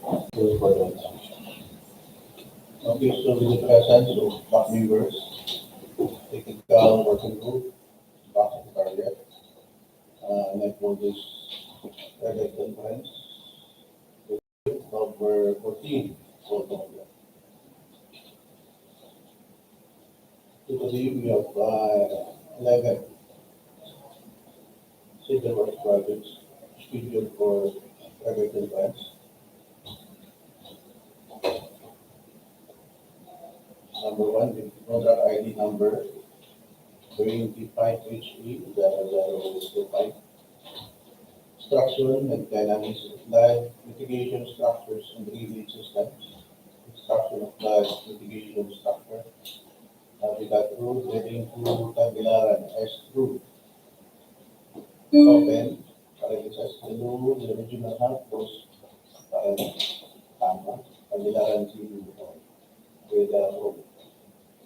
Okay, so with the presence of back members, technical working group, back secretariat, next one is private conference, number 14, for Colombia. Today we have 11 civil works projects scheduled for private conference. Number one, the product ID number 25HE0025. Structural maintenance of flood mitigation structures and drainage systems. Construction of flood mitigation structure. Habitat road leading to Tagbilaran as route. Open, parenthesis, below the original hub was Tagbilaran City Bohol with road.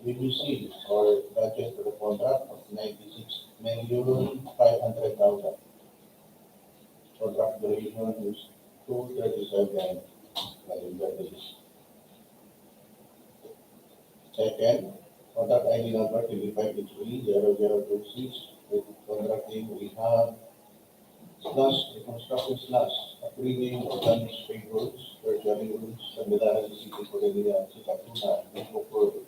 BBC or budget for the contract of 96,500,000. Contract duration is 237 calendar days. Second, contract ID number 25H30026 with contracting rehab / reconstruction / upgrading of damaged paved roads, tertiary roads, Tagbilaran City-Corella-Sikatuna-Loboc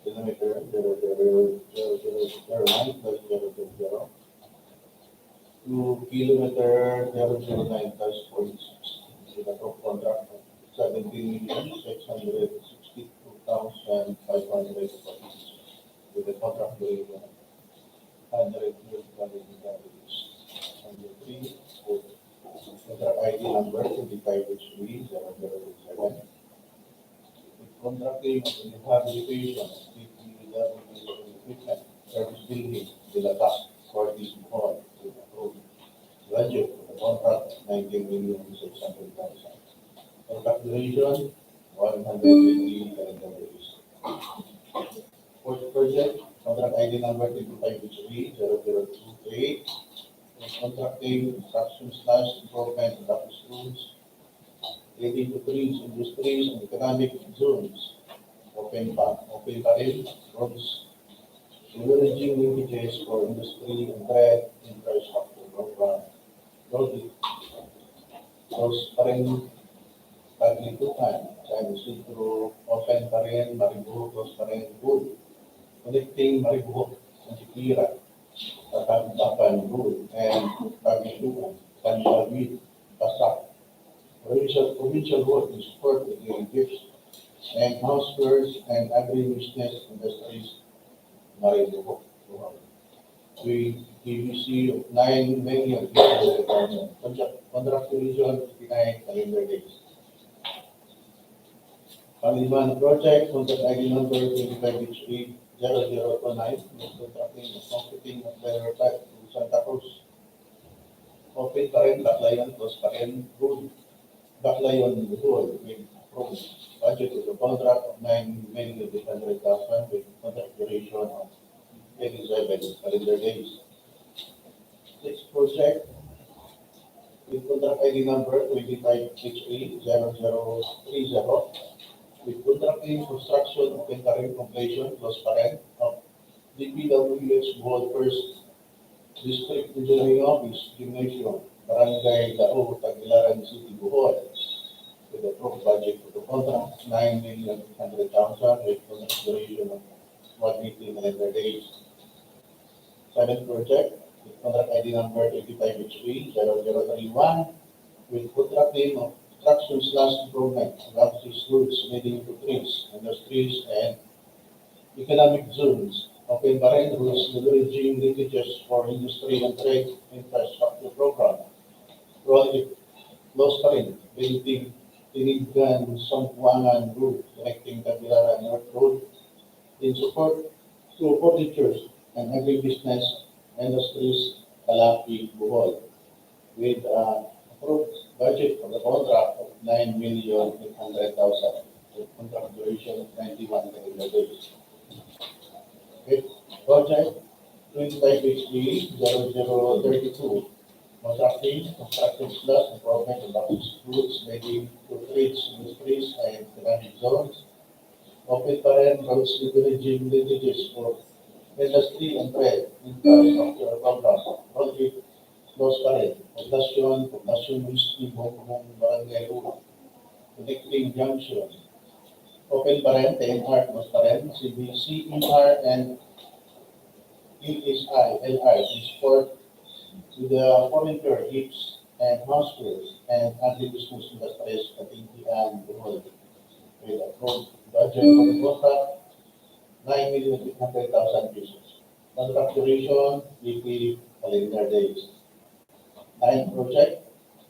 kilometer 00009+000 to kilometer 009+46 with a top contract of 17,662,546 with a contract duration of 100 days. Number 3, contract ID number 25H30007. Contracting Rehabilitation, DPWH equipment, service building, Dilatas, Fortis Bohol, with approved budget for the contract 19,600,000. Contract duration 120 calendar days. Fourth project, contract ID number 25H30028. Contracting construction / improvement of office rooms leading to trees, industries, and economic zones. Open parade roads, leveraging linkages for industry and trade infrastructure program. Road pa rin Pagnitoan-San, Isidro, open pa rin Maribojoc pa rin road. Connecting Maribojoc-Antequera-Catagbacan road and Pagnitoan-Candavid-Basak. Provincial road to support the Linkages and Housewares and Agribusiness industries, Maribojoc. With PVC of 9,800,000. Contract duration 59 calendar days. Pangiliman project, contract ID number 25H30029, contracting and completing of Better Type to Santa Cruz. Open pa rin Baclayon plus pa rin road. Baclayon Bohol with approved budget of the contract of 9,800,000 with contract duration of 87 calendar days. Next project with contract ID number 25HA0030 with contracting construction of interim completion plus parent of DPWH Bohol First District Engineering Office, Gymnasium, Barangay Dao, Tagbilaran City, Bohol, with a approved budget for the contract 9,800,000 with contract duration of 180 calendar days. Seventh project with contract ID number 25H30031 with contract name of construction / improvement of access roads leading to trees, industries, and economic zones. Open pa rin roads leveraging linkages for industry and trade infrastructure program. Project close pa rin, building Tinigan-Sampuangan Road, connecting Tagbilaran North Road in support to furnitures and agribusiness industries, Calaki, Bohol, with approved budget for the contract of 9,800,000 with contract duration of 91 calendar days. With project 25HB0032, constructing slabs, improvement of access routes, making to trades, industries, and economic zones. Open pa rin roads leveraging linkages for industry and trade, infrastructure program. Project close pa rin. Poblasyon ministry, buong barangay road, connecting junction. Open pa rin, TNR, close pa rin, CBR and ESI, LR, support to the furniture, hips, and housewares, and agribusiness industries, Pagnitoan-Bohol. With approved budget for the contract, 9,800,000 pesos. Manufacturation, BP, calendar days. 9 project,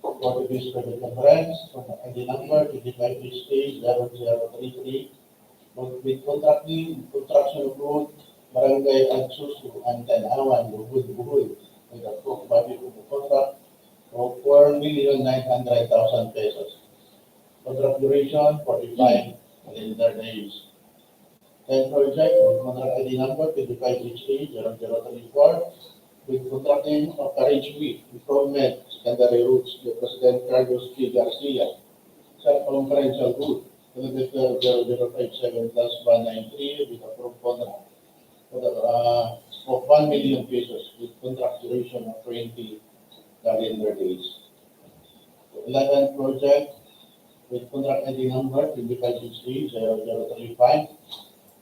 for the Private Conference, from the ID number, DPWH 0033, with construction of road, Barangay Agsusu, and Tanawan, Bohol, with approved budget for the contract of 4,900,000 pesos. Contract duration, 45 calendar days. 10 project, with contract ID number, 25HA 0034, with contracting of Carriage Week, improvement, secondary routes, the President Carlos P. Garcia, circumferential route, kilometer 0057 plus 193, with approved contract of 1 million pesos, with contract duration of 20 calendar days. 11 project, with contract ID number 2563 0035,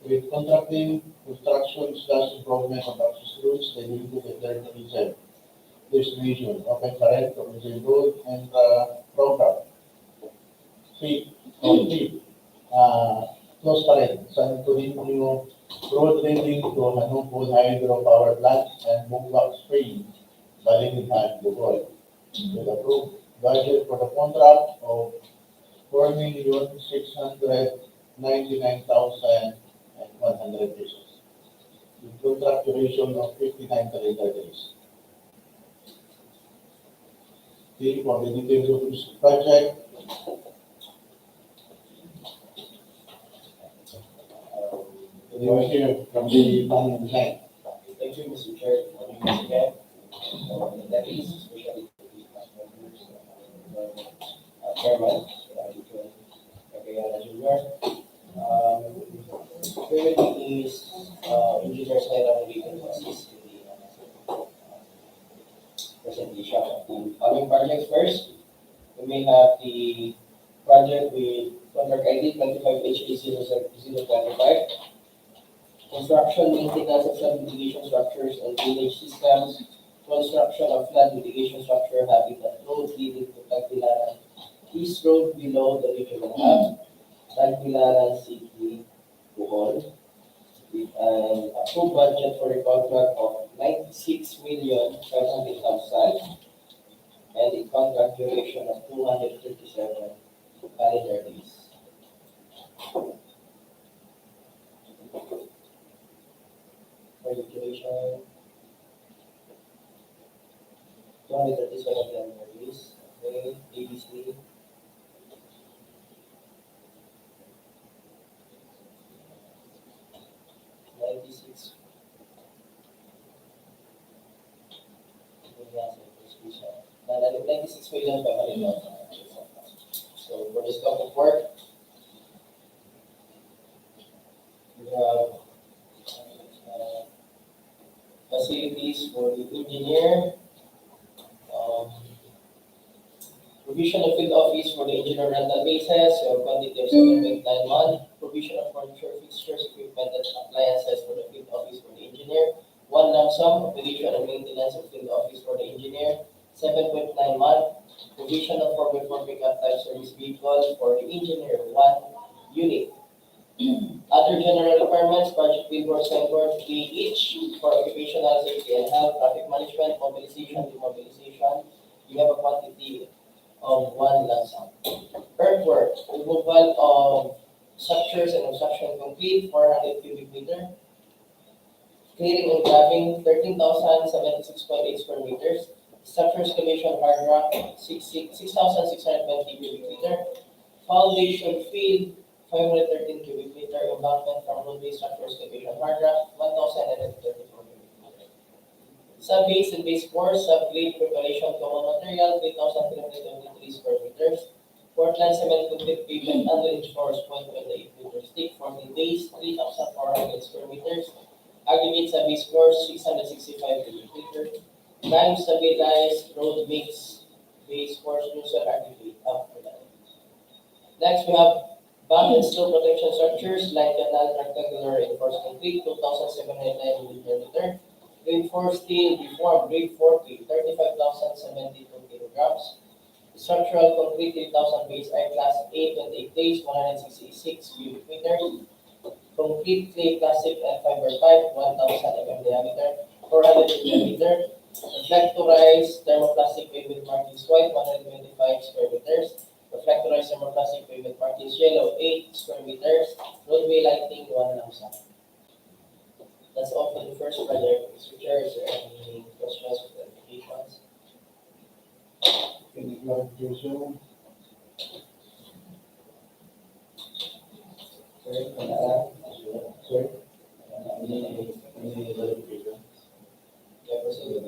with contracting construction / improvement of access routes leading to the third destination, open current, provincial road, and program. 3, close pa rin, San Antonio road leading to Hanupol Hydro Power Plant and Bumbak Spring, Balinihan, Bohol. With approved budget for the contract of 4,699,100 pesos. With contract duration of 59 calendar days. The for the details of this project, we will hear from the planning and design. Thank you, Mr. Chair, for having us again. That is, especially to the members, Chairman, currently is Engineer Saira Rican to assist in the presentation of the following projects first. We may have the project with contract ID 25HA 025, construction, maintenance of flood mitigation structures and drainage systems, construction of flood mitigation structure habitat road leading to Tagbilaran East Road below the regional hub, Tagbilaran City, Bohol, with an approved budget for a contract of 96,500,000 and a contract duration of 237 calendar days. Duration 237 calendar days. Okay, ABC. $96 million. So for the scope of work, we have facilities for the engineer, provision of field office for the engineer rental basis, or quantity of 7.9 months, provision of furniture, fixtures, equipment, and appliances for the field office for the engineer, 1 lump sum, operation and maintenance of field office for the engineer, 7.9 months, provision of 4x4 pickup type service vehicle for the engineer, 1 unit. Other general requirements, project billboard, signboard, 3 each for occupational safety and health, traffic management, mobilization, demobilization. You have a quantity of 1 lump sum. Earthworks, removal of structures and obstruction complete, 400 cubic meter. Clearing and graving, 13,076.8 square meters. Structure excavation hard rock, 6,620 cubic meter. Foundation field, 513 cubic meter. Embankment from roadway structure excavation hard rock, 1,934 cubic meter. Sub-base and base course, sub-grade preparation common material, 3,323 square meters. Portland cement complete pavement under inch force, 0.28 meters thick, 14 days, 3,400 square meters. Aggregate sub-base course, 665 cubic meter. Lime stabilized road mix, base course, neutral aggregate, up for that. Next, we have bank and slope protection structures, line canal, rectangular reinforced concrete, 2,709 millimeter. Reinforced steel, reformed, grade 40, 35,072 kilograms. Structural concrete, 3,000 base I class A, 28 days, 166 cubic meters. Concrete clay plastic and fiber pipe, 1,000 mm diameter, 400 millimeter. Reflectorized thermoplastic pavement markings white, 125 square meters. Reflectorized thermoplastic pavement markings yellow, 8 square meters. Roadway lighting, 1,000. That's all for the first project. Mr. Chair, is there any questions or clarifications? Any clarification? Sorry, Sorry? Any clarification? yeah, proceed.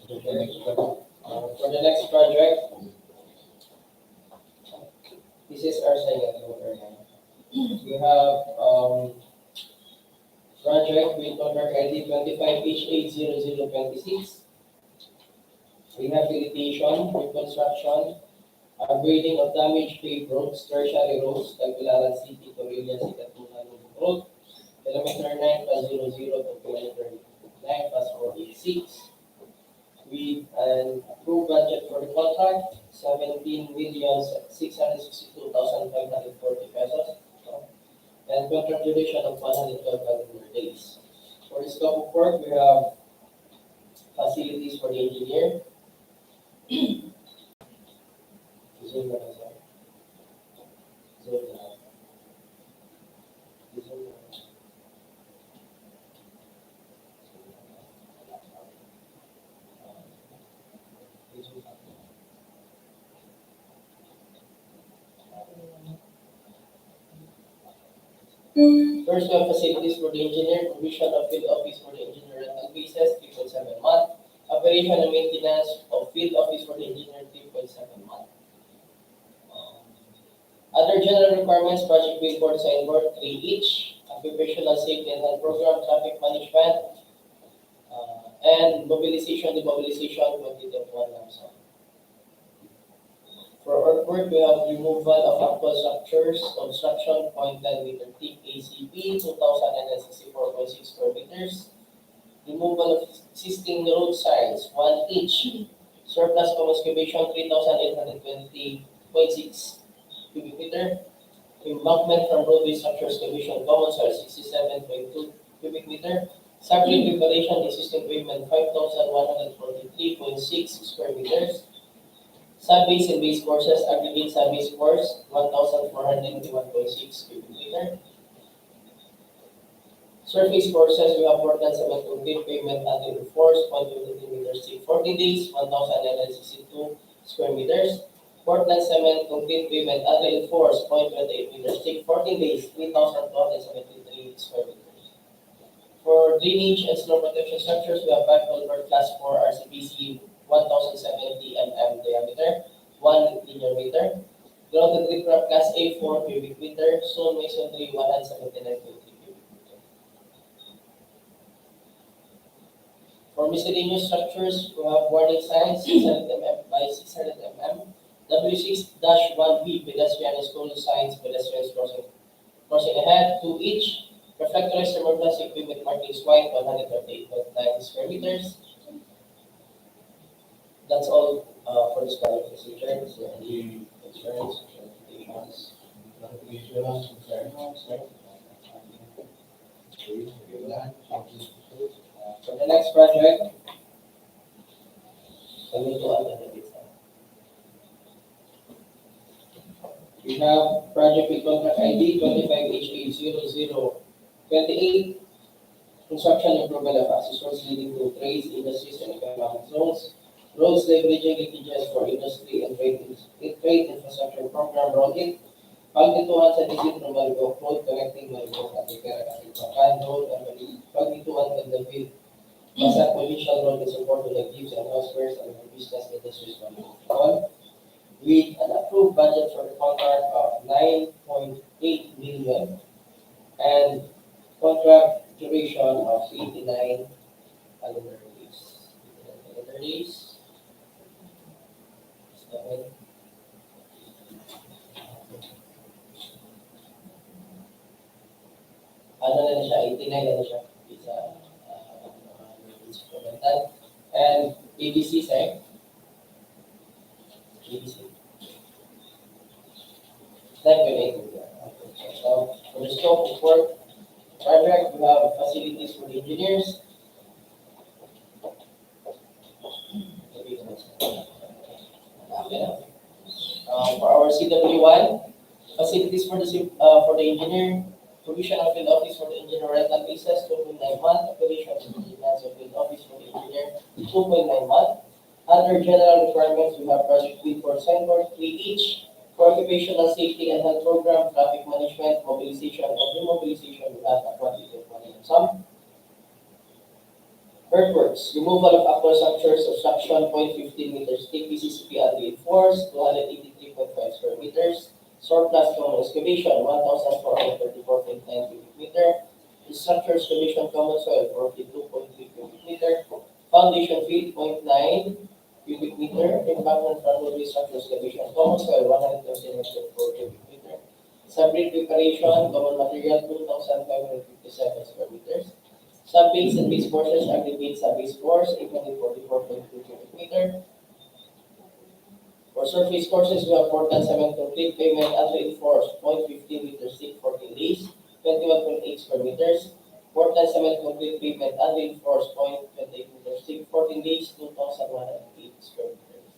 So for next project? For the next project, this is our second area. We have project with contract ID 25H80026. Rehabilitation, reconstruction, upgrading of damaged paved roads, tertiary roads, Tagbilaran City-Corella-Sikatuna-Loboc Road, kilometer 9+00 to kilometer 9+486. With an approved budget for the contract, 17,662,540 pesos, and contract duration of 112 calendar days. For the scope of work, we have facilities for the engineer. Zoom na lang, sir. Zoom na lang. Zoom na lang. First, we have facilities for the engineer, provision of field office for the engineer rental basis, 3.7 month. Operation and maintenance of field office for the engineer, 3.7 month. Other general requirements, project bill for signboard, 3 each. Occupational safety and health program, traffic management, and mobilization, demobilization, quantity of 1 lump sum. For earthwork, we have removal of actual structures, construction, 0.9 meter thick, ACP, 2,064.6 square meters. Removal of existing road signs, 1 each. Surplus common excavation, 3,820.6 cubic meter. Embankment from roadway structure excavation, common soil, 67.2 cubic meter. Subgrade preparation, existing pavement, 5,143.6 square meters. Sub-base and base courses, aggregate sub-base course, 1,491.6 cubic meter. Surface courses, we have Portland cement concrete pavement under force, 0.23 meters thick, 40 days, 1,962 square meters. Portland cement concrete pavement under force, 0.28 meters thick, 14 days, 3,273 square meters. For drainage and snow protection structures, we have pipe culvert class 4 RCPC 1,070 mm diameter, 1 linear meter. Grounded riprap class A 4 cubic meter, stone masonry 179.3 cubic meter. For miscellaneous structures, we have warning signs 600 mm by 600 mm, W6-1B pedestrian and school signs, pedestrians crossing ahead, 2 each. Reflectorized thermoplastic pavement markings white, 138.9 square meters. That's all for this project, Mr. Chair. Is there any concerns, clarifications? Clarifications, concerns, sir? Okay, For the next project, Pagnitoan-Candavid-Basak. We have project with contract ID 25HA0028, construction improvement of access roads leading to trades, industries, and economic zones. Roads leveraging linkages for industry and trade infrastructure program rolling. Pagnitoan-San from Maribojoc Road connecting Maribojoc-Antequera-Catagbacan Road and Pagnitoan-Candavid-Basak Basak Provincial Road in support to the Gibbs and Housewares and Agribusiness Industries Bohol, with an approved budget for the contract of 9.8 million and contract duration of 89 calendar days. 89 calendar days. Ano na siya? 89 na siya. Isa, instrumental. And ABC, sir. ABC. 9.8 million. So, for the scope of work project, we have facilities for the engineers. For our CW1, facilities for the engineer, provision of field office for the engineer rental basis, 2.9 month, operation of the finance of field office for the engineer, 2.9 month. Under general requirements, we have project bid for signboard 3 each. For occupational safety and health program, traffic management, mobilization, and demobilization, we have a quantity of money and some. Earthworks, removal of actual structures of section 0.15 meters thick PCCP and reinforced, 283.5 square meters. Surplus common excavation, 1,434.9 cubic meter. Structure excavation common soil, 42.3 cubic meter. Foundation field, 0.9 cubic meter. Embankment roadway structure excavation common soil, 129.4 cubic meter. Subbase preparation, common material, 2,557 square meters. Subbase and base forces, aggregate subbase force, 844.2 cubic meter. For surface courses, we have 4.7 complete payment and reinforced, 0.15 meters thick, 14 days, 21.8 square meters. 4.7 complete pavement and reinforced, 0.28 meters thick, 14 days, 2,108 square meters.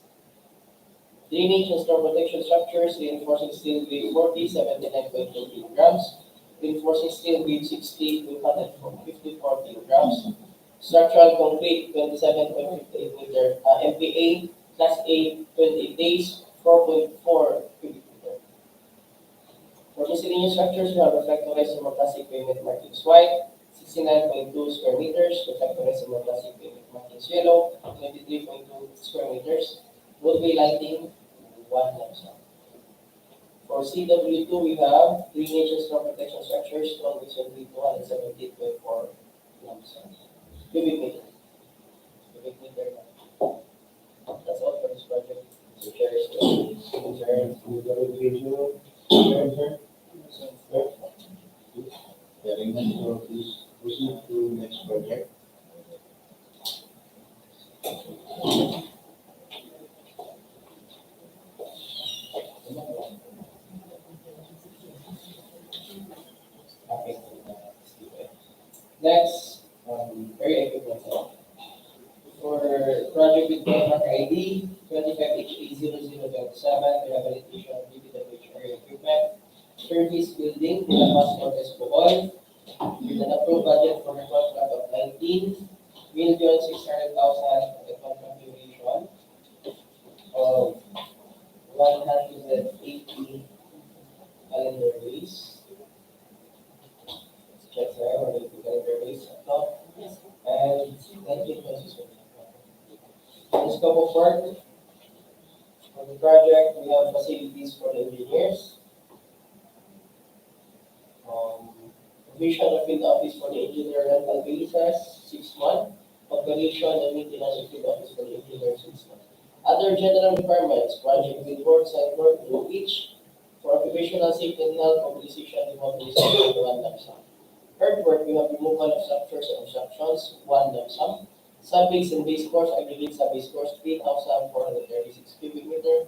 Drainage and storm protection structures, reinforcing steel grade 40, 79.2 kilograms. Reinforcing steel grade 60, 254 kilograms. Structural concrete, 27.58 meter. MPA, Class A, 28 days, 4.4 cubic meter. For miscellaneous structures, we have reflectorized plastic pavement markings white, 69.2 square meters, reflectorized plastic pavement markings yellow, 23.2 square meters. Roadway lighting, 1 lump sum. For CW2, we have drainage and storm protection structures, 278.4 lump sum. Cubic meter. Cubic meter. That's all for this project. So, Chair is concerned. Hearing none, so please proceed to next project. Okay. Next, area equipment. For project with contract ID 25HE0027, Rehabilitation of DPWH area equipment, service building, Mitigation, Bohol, with an approved budget for the contract of 19,600,000 for the contract duration of 180 calendar days. Check there, 180 calendar days. And 19 pesos. The scope of work for the project, we have facilities for the engineers. Provision of field office for the engineer rental basis, 6 months. Operation and maintenance of field office for the engineer, 6 months. Other general requirements, project billboard, signboard, through each. For occupational safety and health, mobilization, demobilization, 1 lump sum. Earthwork, we have removal of structures and obstructions, 1 lump sum. Subbase and base course, aggregate subbase course, 3,436 cubic meter.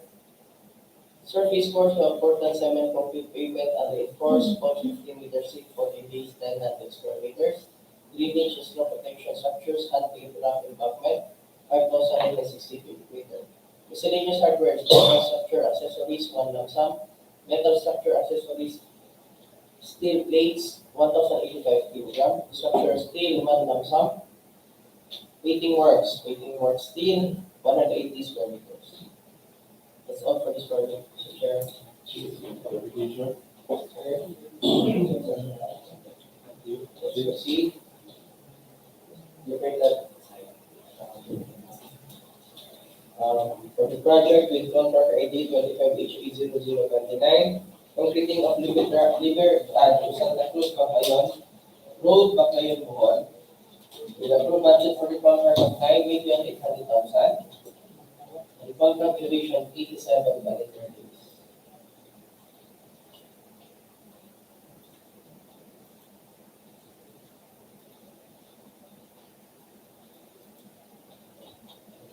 Surface course, we have 4.7 complete pavement and reinforced, 15 meters thick, 14 days, 900 square meters. Drainage and storm protection structures, hand-paved rough embankment, 5,960 cubic meter. Miscellaneous hardware, structure accessories, 1 lump sum. Metal structure accessories, steel plates, 1,085 kilogram. Structure steel, 1 lump sum. Waiting works steel, 180 square meters. That's all for this project, Mr. Chair. Clarification. Let's proceed. You heard that For the project with contract ID 25HE0029, completing of Liver to Santa Cruz, Baclayon, Road, Baclayon, Bohol, with approved budget for the contract of 9,800,000, and contract duration 87 calendar days.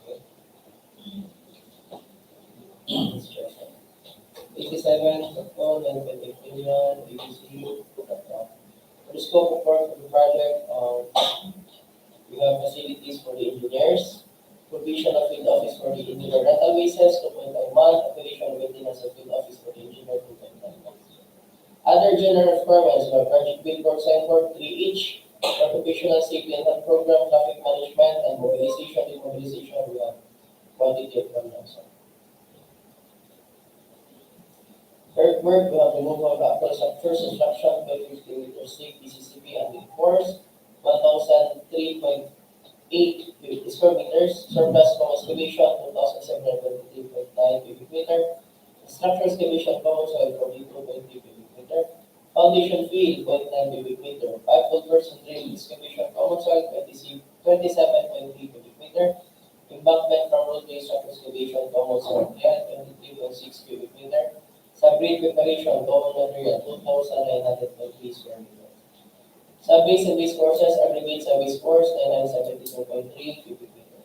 Okay. 87, Tatlo, 9.8 million, ABC, Tatlo. For the scope of work of the project, we have facilities for the engineers, provision of field office for the engineer rental basis, 2.9 month, operation and maintenance of field office for the engineer, 2.9 months. Other general requirements are project billboard signboard, 3 each, occupational safety and health program, traffic management, and mobilization, demobilization, we have quantity of programs. Earthwork, we have removal of actual structures, construction, 50 meters thick, PCCP, and reinforced, 1,003.8 square meters, surplus from excavation, 2,723.9 cubic meter, structure excavation common soil, 42.3 cubic meter, foundation field, 0.9 cubic meter, pipe culverts and drain excavation common soil, 27.3 cubic meter, embankment from roadway structure excavation common soil, 23.6 cubic meter, Sub-grade preparation, common material, 2,923 square meter. Sub-base and base courses, aggregate sub-base course, 972.3 cubic meter.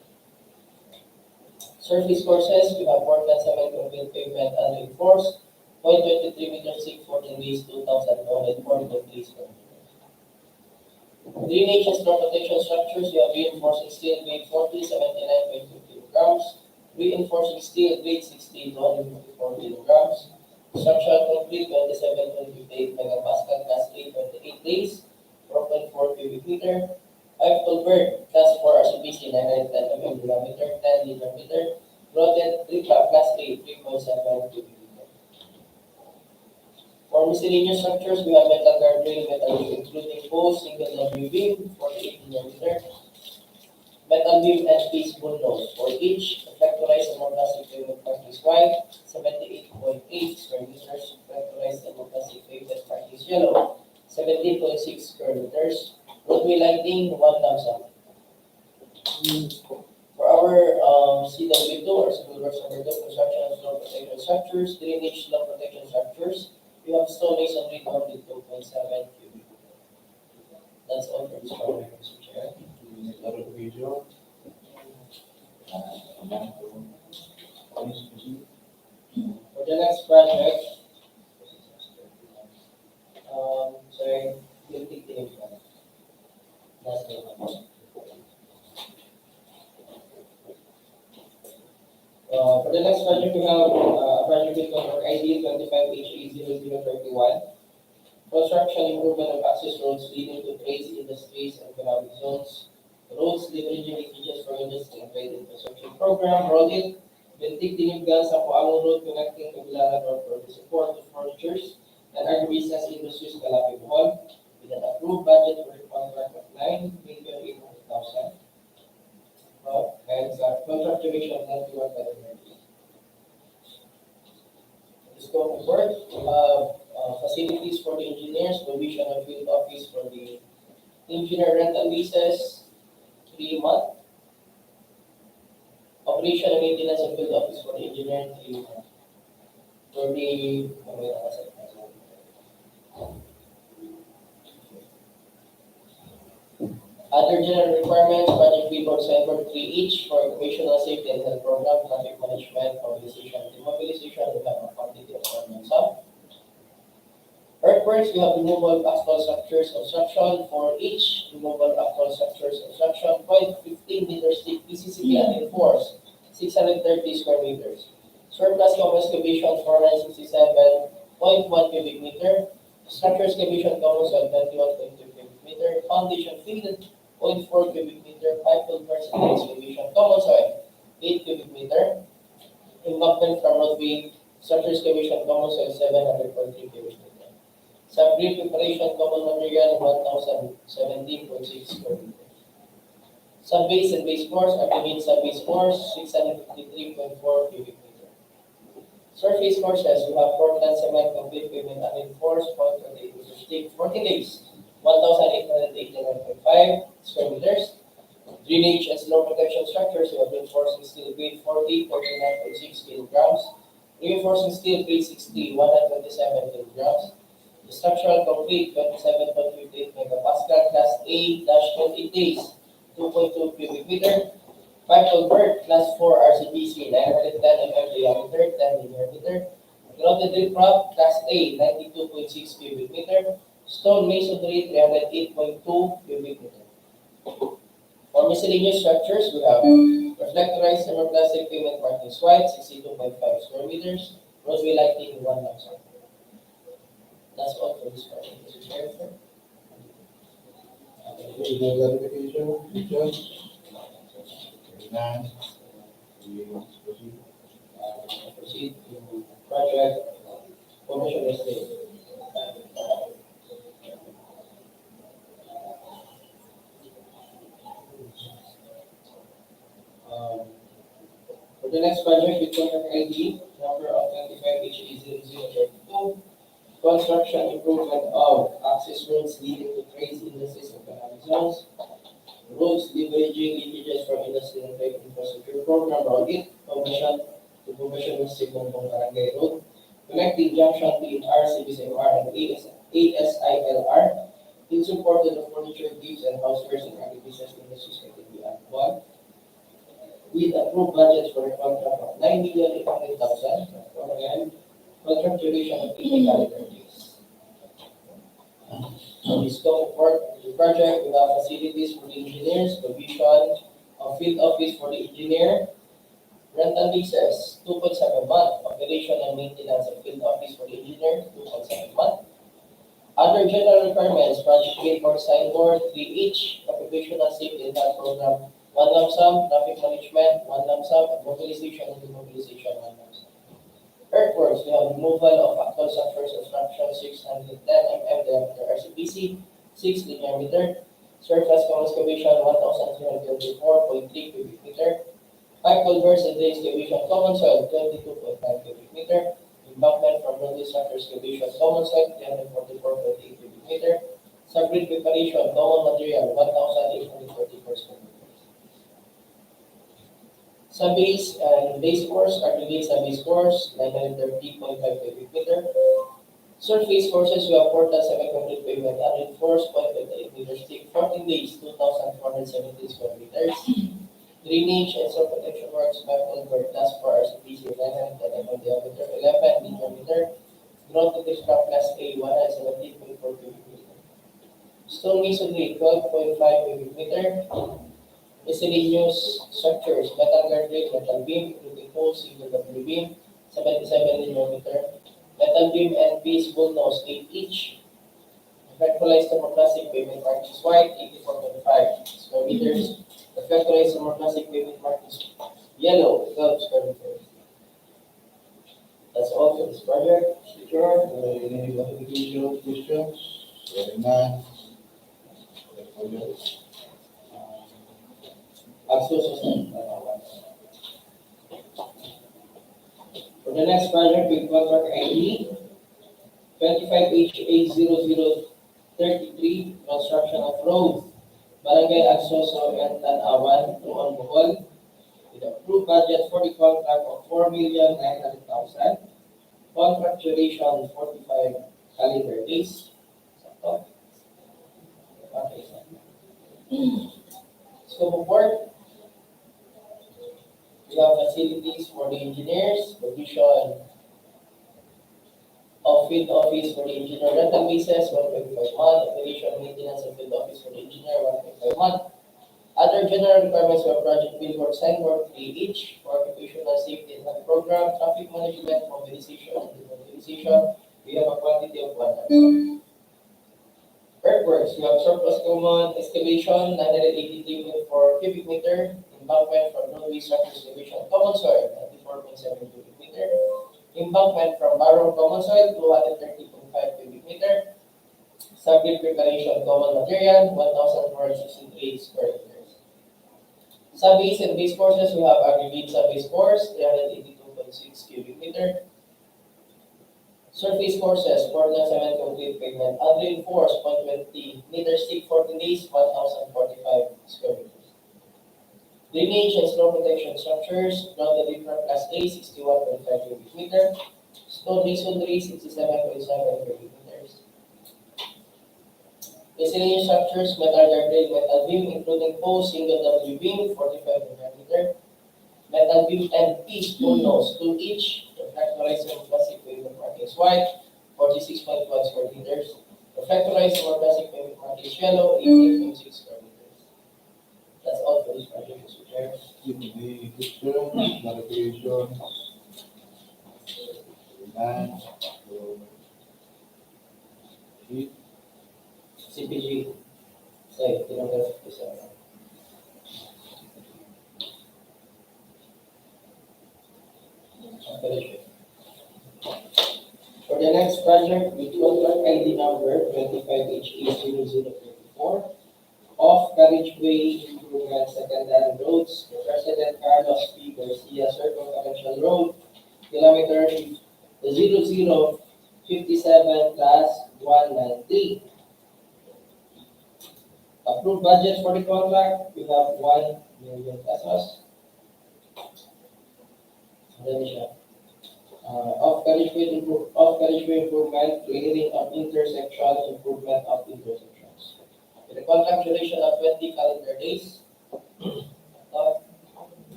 Surface courses, we have Portland cement concrete pavement unreinforced, 0.23 meters thick, 14 bays, 2,204.3 square meter. Drainage and storm protection structures, we have reinforcing steel grade 40, 79.2 kilograms, reinforcing steel grade 60, 254 kilograms. Structural concrete 27.58 megapascal, class A 28 days, 4.4 cubic meter. Pipe culvert, class 4 RCPC 910 mm diameter, 10 liter meter. Rounded class A 3.7 cubic meter. For miscellaneous structures, we have metal guardrail, metal beam, including post, single W beam, 48 millimeter. Metal beam and piece bull nose for each, reflectorized and plastic pavement practice white, 78.8 square meters, reflectorized and plastic pavement practice yellow, 17.6 square meters, roadway lighting, 1,000. For our CW2 or civil works number 2, construction of slope protection structures, drainage slope protection structures, we have stone masonry 2.7 cubic meter. That's all for this project, Mr. Chair. Clarification. For the next project, sorry, we'll take the next one. Last one. For the next project, we have a project with contract ID 25HE0031. Construction improvement of access roads leading to trades, industries, and economic zones. Roads, leveraging linkages for industry and trade infrastructure program, Rodit, Bentig Dinibgan sa Puangon Road connecting Tagbilaran Road for the support of furnitures and agribusiness industries Calapit Bohol, with an approved budget for the contract of 9,800,000. And contract duration of 91 calendar days. The scope of work, we have facilities for the engineers, provision of field office for the engineer rental leases, 3 months. Operation and maintenance of field office for the engineer, 3 months. For the other general requirements, project billboard signboard 3 each for occupational safety and health program, traffic management, mobilization, and demobilization, we have a quantity of 1 month. Earthworks, we have removal of asphalt structures construction for each, removal of asphalt structures construction, 0.15 meters thick, PCCP and enforced, 630 square meters. Surplus from excavation, 467.1 cubic meter. Structure excavation common soil, 21.2 cubic meter. Foundation field, 0.4 cubic meter. Pipe culverts and excavation common soil, 8 cubic meter. Embankment from roadway, structure excavation common soil, 700.3 cubic meter. Sub-grade preparation common material 1,017.6 square meter. Sub-base and base course, aggregate sub-base course, 653.4 cubic meter. Surface courses, we have Portland cement complete pavement unreinforced, 0.28 meters thick, 14 days, 1,889.5 square meters. Drainage and slow protection structures, we have reinforcing steel grade 40, 39.6 kilograms. Reinforcing steel grade 60, 127 kilograms. The structural concrete, 27.58 megapascal, class A-28 days, 2.2 cubic meter. Pipe convert, class 4 RCBC, 910 mm diameter, 10 linear meter. Grouted riprap, class A, 92.6 cubic meter. Stone masonry, 308.2 cubic meter. For miscellaneous structures, we have reflectorized thermoplastic pavement markings white, 62.5 square meters. Roadway lighting, 1 lump sum. That's all for this part. Mr. Chair, sir. Any clarification, questions? Hearing none, we proceed. Proceed to project commission estate. For the next project, with contract ID number of 25HE0032, construction improvement of access roads leading to trades, industries, and economic zones. Roads leveraging linkages from industry and trade infrastructure program audit, commission to commission with Sigbong Barangay Road, connecting junction PHR, CBCMR, and ASILR in support of the furniture, gifts, and housewares and agribusiness industries category at 1. With approved budget for a contract of 9,800,000, again, contract duration of 80 calendar days. So the scope for the project, we have facilities for the engineers, provision of field office for the engineer, rental leases, 2.7 month, operation and maintenance of field office for the engineer, 2.7 month. Other general requirements, project paper, signboard, 3 each, occupational safety and health program, 1 lump sum, traffic management, 1 lump sum, and mobilization and demobilization, 1 lump sum. Earthworks, we have removal of actual structures of structure 610 mm diameter RCPC, 6 linear meter. Surface excavation 1,324.3 cubic meter. Pipe culverts and drain excavation common soil 22.5 cubic meter. Embankment from roadway structure excavation common soil 344.8 cubic meter. Subgrid preparation common material 1,844 square meter. Sub-base and base course, aggregate sub-base course, 930.5 cubic meter. Surface courses, we have Portland cement complete pavement, unreinforced, 0.28 meters thick, 14 days, 2,417 square meters. Drainage and soil protection works, pipe culvert, class 4 RCPC, 910 mm diameter, 11 linear meter. Ground to scrap class A, 117.4 cubic meter. Stone masonry, 12.5 cubic meter. Miscellaneous structures, metal guardrail, metal beam, including poles, single double beam, 77 linear meter. Metal beam and piece bullnose, 8 each. Reflectorized thermoplastic pavement markings white, 84.5 square meters. Reflectorized thermoplastic pavement markings yellow, 12 square meters. That's all for this project. Secure, any clarification, questions? Hearing none. For the next project, with contract ID 25HA0033, construction of road, Barangay Agsoso and Tanawan to Bohol, with approved budget for the contract of 4,900,000. Contract duration 45 calendar days. Okay. Scope of work. We have facilities for the engineers, provision of field office for the engineer, rental leases 1.5 month, operation and maintenance of field office for the engineer 1.5 month. Other general requirements for project billboard, signboard 3 each, for occupational safety and health program, traffic management, mobilization and demobilization. We have a quantity of 1. Earthworks, we have surplus common excavation 983.4 cubic meter. Embankment from roadway structure excavation common soil 94.7 cubic meter. Embankment from barrow common soil 230.5 cubic meter. Subgrid preparation common material 1,463 square meters. Sub-base and base courses, we have aggregate sub-base course, 382.6 cubic meter. Surface courses, Portland cement concrete pavement, unreinforced, 0.20 meters thick, 14 days, 1,045 square meters. Drainage and snow protection structures, grounded river class A, 61.5 cubic meter. Stone masonry, 67.7 cubic meters. Miscellaneous structures, metal guardrail, metal beam, including post, single W beam, 45.5 meter. Metal beam and P spool nose, 2 each. Reflectorized plastic pavement markings white, 46.1 square meters. Reflectorized plastic pavement markings yellow, 18.6 square meters. That's all for this project, Mr. Chair. Any questions, clarifications? And CPG, say, kilometer 57. For the next project, with contract ID number 25HE0034, off carriageway improvement secondary roads, President Carlos P. Garcia Circumferential Road, kilometer 0057 class 193. Approved budget for the contract, we have 1 million pesos. Then siya. Off carriageway improvement, clearing of intersection, improvement of intersections. With a contract duration of 20 calendar days.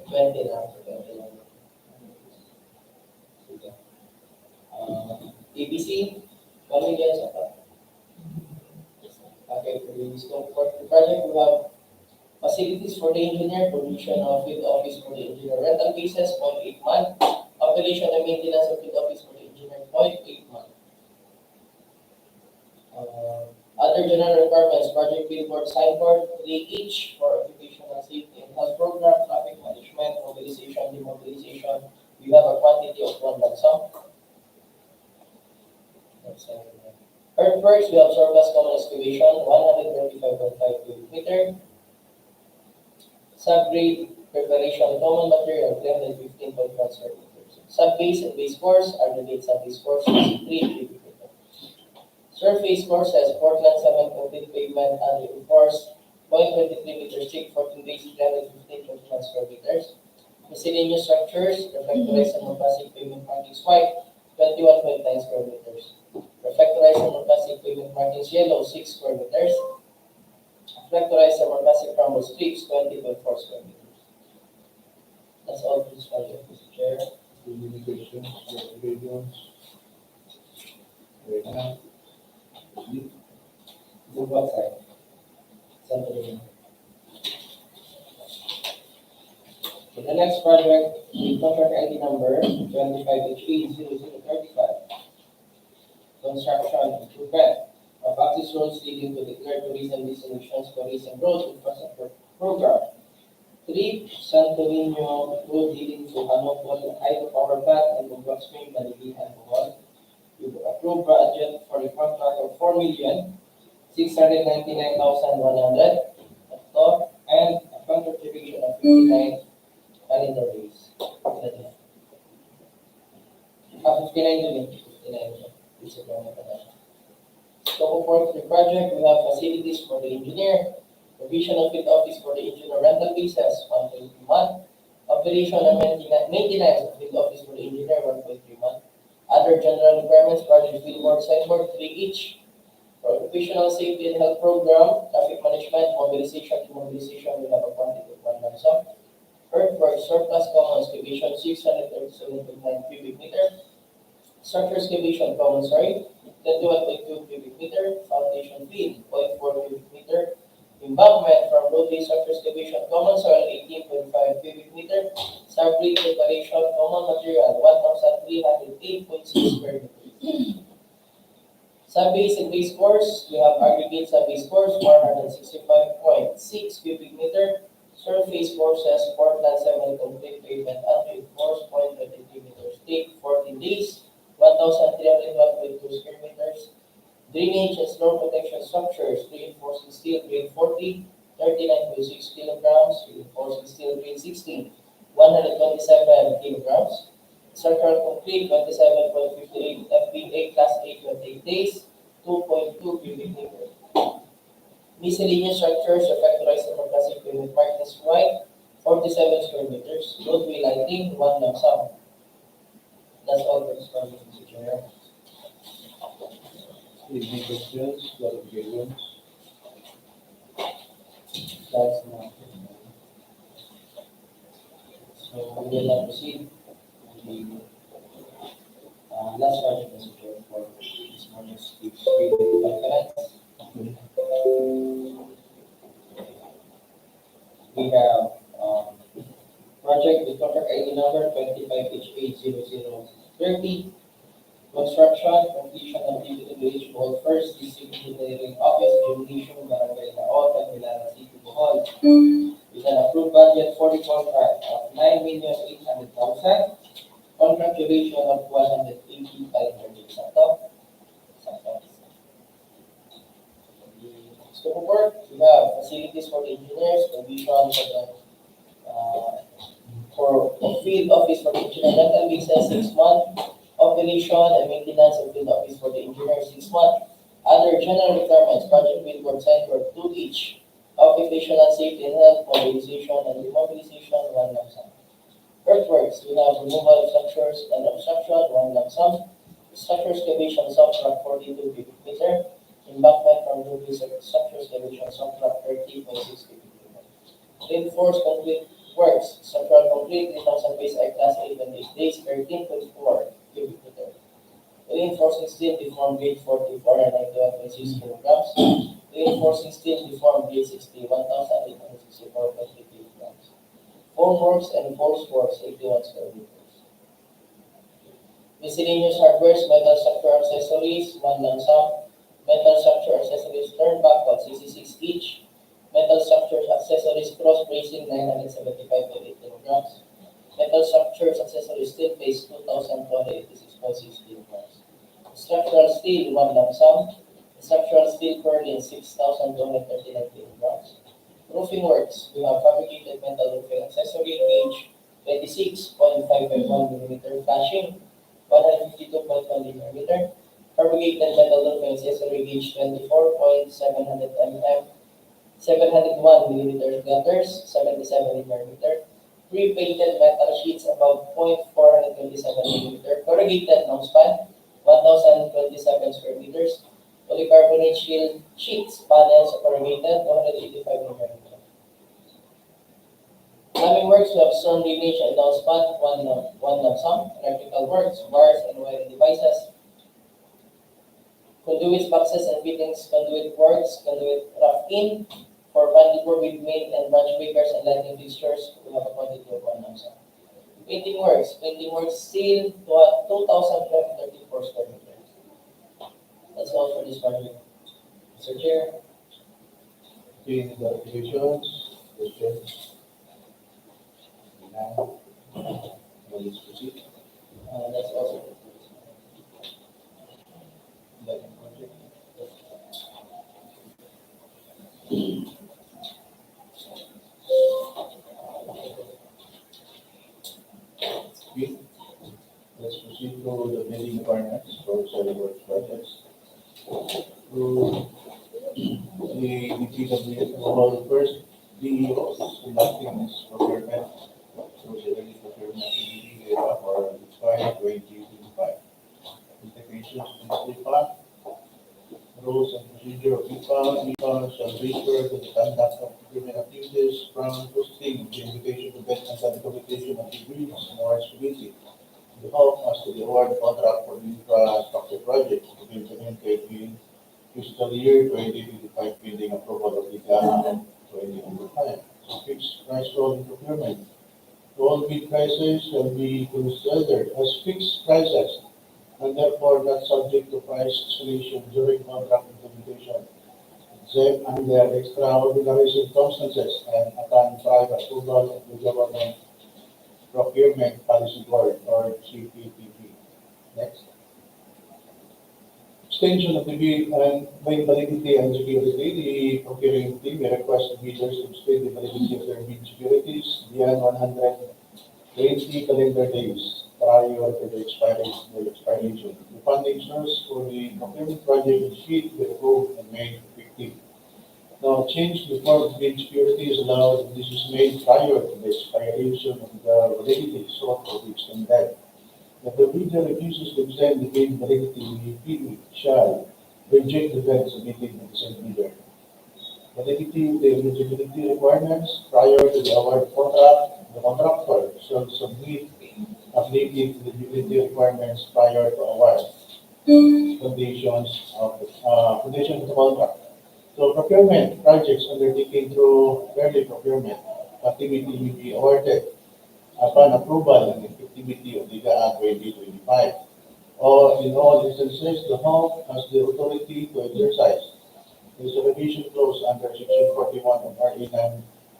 20 na. ABC, 1 million sa pa. Okay, for the scope for the project, we have facilities for the engineer, provision of field office for the engineer, rental cases, 0.8 month. Operation and maintenance of field office for the engineer, 0.8 month. Other general requirements, project billboard, signboard, 3 each for occupational safety and health program, traffic management, mobilization, demobilization. We have a quantity of 1 lump sum. Earthworks, we have surplus common excavation, 125.5 cubic meter. Subgrade preparation common material, 315.1 square meters. Subbase and base course, aggregate subbase course, 3 cubic meter. Surface courses, Portland cement concrete pavement, unreinforced, 0.23 meters thick, 14 days, 315.1 square meters. Miscellaneous structures, reflectorized and plastic pavement markings white, 21.9 square meters. Reflectorized and plastic pavement markings yellow, 6 square meters. Reflectorized and plastic crumble strips, 20.4 square meters. That's all for this project, Mr. Chair. any questions, clarifications? Right now. Move outside. Something. For the next project, the contract ID number 25HE0035. Construction improvement of access roads leading to declared tourism destinations, tourism roads infrastructure program. 3. Santorino Road leading to Hanopol Hydropower Plant and Bohol Spring, Maribojoc-Bohol. You approve budget for the contract of 4,699,100 and a contract duration of 59 calendar days. 59. Scope for the project, we have facilities for the engineer, provision of field office for the engineer rental basis, 1.3 month. Operation and maintenance of field office for the engineer, 1.3 month. Other general requirements, project billboard, signboard, 3 each. For occupational safety and health program, traffic management, mobilization, demobilization, we have a quantity of 1 lump sum. Earthworks, surplus common excavation, 637.9 cubic meter. Structure excavation, common, 21.2 cubic meter. Foundation field, 0.4 cubic meter. Embankment from roadway structure excavation, common soil, 18.5 cubic meter. Subgrade preparation, common material, 1,308.6 square meters. Subbase and base course, we have aggregate subbase course, 465.6 cubic meter. Surface courses, Portland cement concrete pavement, unreinforced, 0.23 meters thick, 14 days, 1,301.2 square meters. Drainage and storm protection 40, 39.6 kilograms. Reinforcing steel grade 16, 127 kilograms. Structural concrete 27.58 FPA class A 28 days, 2.2 cubic meter. Miscellaneous structures are factorized and classic equipment marked as white, 47 square meters. Roadway lighting, 1 lump sum. That's all for this project, Mr. Chair. Any questions, clarifications? That's enough. So we will now proceed to the last project, Mr. Chair, for this morning's conference. We have project with contract ID number 25H80030. Construction, completion of DPWH Bohol First District Engineering Office, Jubilation, Barangay Laon, Tagbilaran, City, Bohol. With an approved budget for the contract of 9,800,000. Contract duration of 185 days. Sakto? Scope of work, we have facilities for the engineers, provision for field office for the engineer, rental leases 6 months. Operation and maintenance of field office for the engineer 6 months. Other general requirements, project with work center 2 each. Occupational safety and health, mobilization and demobilization, 1 lump sum. Earthworks, we have removal of structures and obstruction, 1 lump sum. Structure excavation, soft rock 42 cubic meter. Embankment from new structure excavation, soft rock 30.6 cubic meter. Reinforced concrete works, structural concrete, 3,000 base I class 8 and 8 days, 13.4 cubic meter. Reinforcing steel deformed grade 40, 491.6 kilograms. Reinforcing steel deformed grade 60, 1,864.3 kilograms. Formworks and force works, 81 square meters. Miscellaneous hardware, metal structure accessories, 1 lump sum. Metal structure accessories turn backward, 66 each. Metal structures accessories cross bracing, 975.8 kilograms. Metal structures accessories steel base, 2,286.6 kilograms. Structural steel, 1 lump sum. Structural steel purlin, 6,239 kilograms. Roofing works, we have fabricated metal roofing accessory gauge 26.551 millimeter, flashing 152.1 millimeter. Fabricated metal roofing accessory gauge 24.700 mm, 701 millimeter gutters, 77 millimeter. Pre-painted metal sheets about 0.427 millimeter. Corrugated long span, 1,027 square meters. Polycarbonate shield sheets, panels corrugated, 285 millimeter. Plumbing works, we have storm drainage and downspan, 1 lump sum. Electrical works, wires and wiring devices. Conduit boxes and fittings, conduit works, conduit rough-in. For bandit work with main and branch breakers and lighting fixtures, we have a quantity of 1 lump sum. Painting works steel, 2,234 square meters. That's all for this project. Mr. Chair. Any clarifications, questions? Now, let's proceed. That's also Lighting project. Okay. Let's proceed to the building requirements for solid works projects. To the DPWH Bohol first DEO conducting its procurement. So the early procurement era for FY 2025. Implications of this IPA. Rules and procedure of IPA. IPA shall refer to the conduct of procurement activities from posting the invitation to get and certification of degrees and awards committee. The hope as to the award contract for the infrastructure project to be implemented in fiscal year 2025 pending approval of the GAA 2025. Fixed price rolling procurement. All bid prices shall be considered as fixed prices and therefore not subject to price escalation during contract implementation, except under extraordinary circumstances and upon prior approval of the Government Procurement Policy Board or CPPB. Next. extension of the bid and by validity and security, the procuring team may request the bidders to extend the validity of their bid securities beyond 120 calendar days prior to the expiration. The funding source for the procurement project is yet to be approved and made effective. Now, change the form of bid security is allowed if this is made prior to the expiration of the validity sought to be extended. If the bidder refuses to extend the bid validity, the bid shall reject the bid submitted by the said bidder. Validity of the eligibility requirements prior to the award contract, the contractor shall submit updated eligibility requirements prior to award conditions of the contract. So procurement projects undertaken through early procurement activity will be awarded upon approval and effectivity of the DAA 2025. Or in all instances, the home has the authority to exercise the supervision clause under Section 41 of RA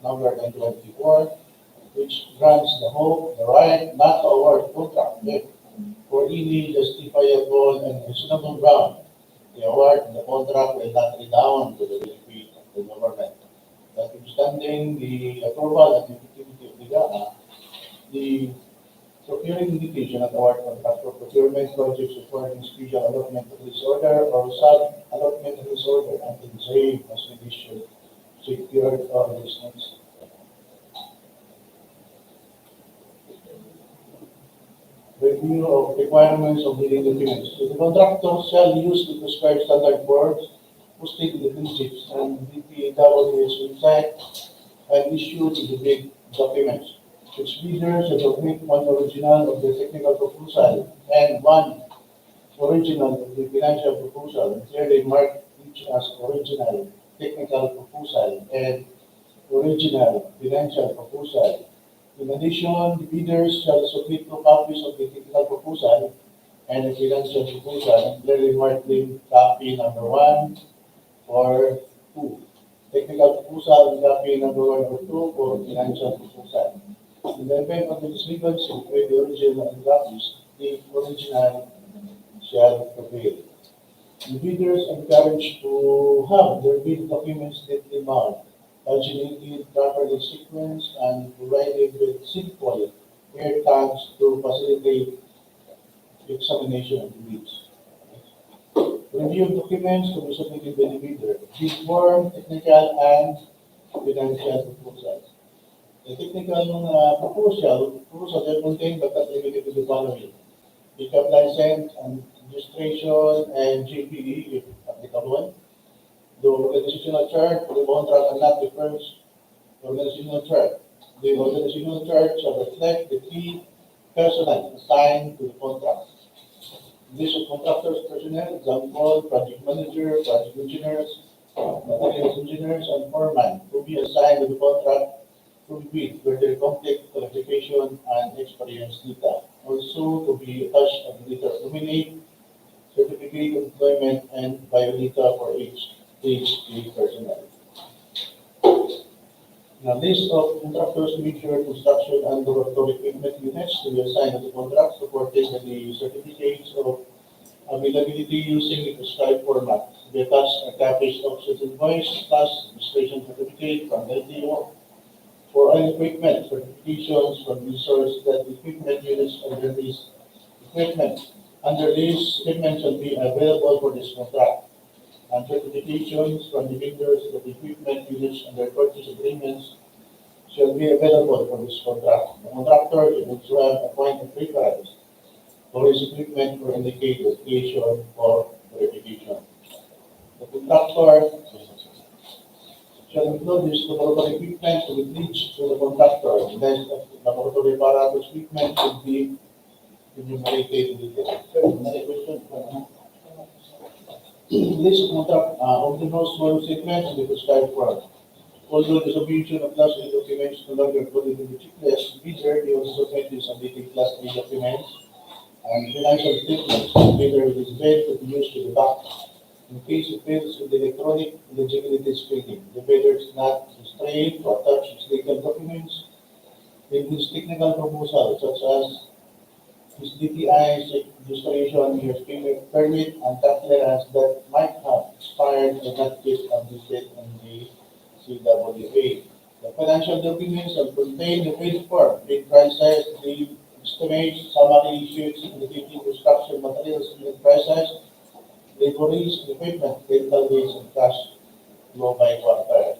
number 924, which grants the home the right not to award contract if for any justifiable and reasonable ground the award of the contract will not redound to the benefit of the government. Notwithstanding the approval and effectivity of the DAA, the procuring indication of award contract for procurement projects requiring special allotment of disorder or sub-allotment of disorder until the same has been issued, secured or dismissed. Review of requirements of bidding documents. So the contractor shall use the prescribed standard forms posted in the Linkages and DPWH website and issue the bid documents. Each bidder shall submit one original of the technical proposal and one original of the financial proposal, and clearly mark each as original technical proposal and original financial proposal. In addition, the bidders shall submit 2 copies of the technical proposal and the financial proposal, and clearly mark them copy number 1 or 2. Technical proposal and copy number 1 or 2 for financial proposal. In the event of the discrepancy between the original and copies, the original shall prevail. The bidders are encouraged to have their bid documents neatly marked, paginated, properly sequenced, and provided with simple air tags to facilitate the examination of the bids. Review of documents to be submitted by the bidder. Bid form, technical, and financial proposals. The technical proposal will contain but not limited to the following: pickup license and registration and GPE if applicable. The organizational chart for the contract and not the first organizational chart. The organizational chart shall reflect the key personnel assigned to the contract. List of contractors personnel, example, project manager, project engineers, materials engineers, and foreman to be assigned to the contract to be bid where their complete qualification and experience data. Also to be attached as data nominate, certificate of employment, and biodata for each personnel. Now, list of contractors to be sure construction and laboratory equipment units to be assigned to the contract supported by the certificates of availability using the prescribed format. Be attached a copies of such invoice plus registration certificate from DEO for all equipment certifications from the source that equipment units under this equipment shall be available for this contract, and certifications from the vendors that equipment units under purchase agreements shall be available for this contract. The contractor should also have a point of reference for his equipment for indicated location for verification. The contractor shall include this laboratory equipment to be reached to the contractor. The list of laboratory apparatus equipment should be enumerated in detail. Another question? List of contract of the most one statements in the prescribed form. Although the submission of class A documents no longer included in the checklist, the bidder may also submit the submitted class A documents and financial statements together with his bid to be used to the back. In case it fails with the electronic eligibility screening, the bidder is not restrained to attach his legal documents in his technical proposal, such as his DTI registration, years permit, and tax clearance that might have expired or not yet updated on the CWA. The financial documents will contain the paid form, bid prices, the estimates, summary sheets, indicating construction materials, bid prices, laborers, equipment, rental rates, and cash flow by quarter.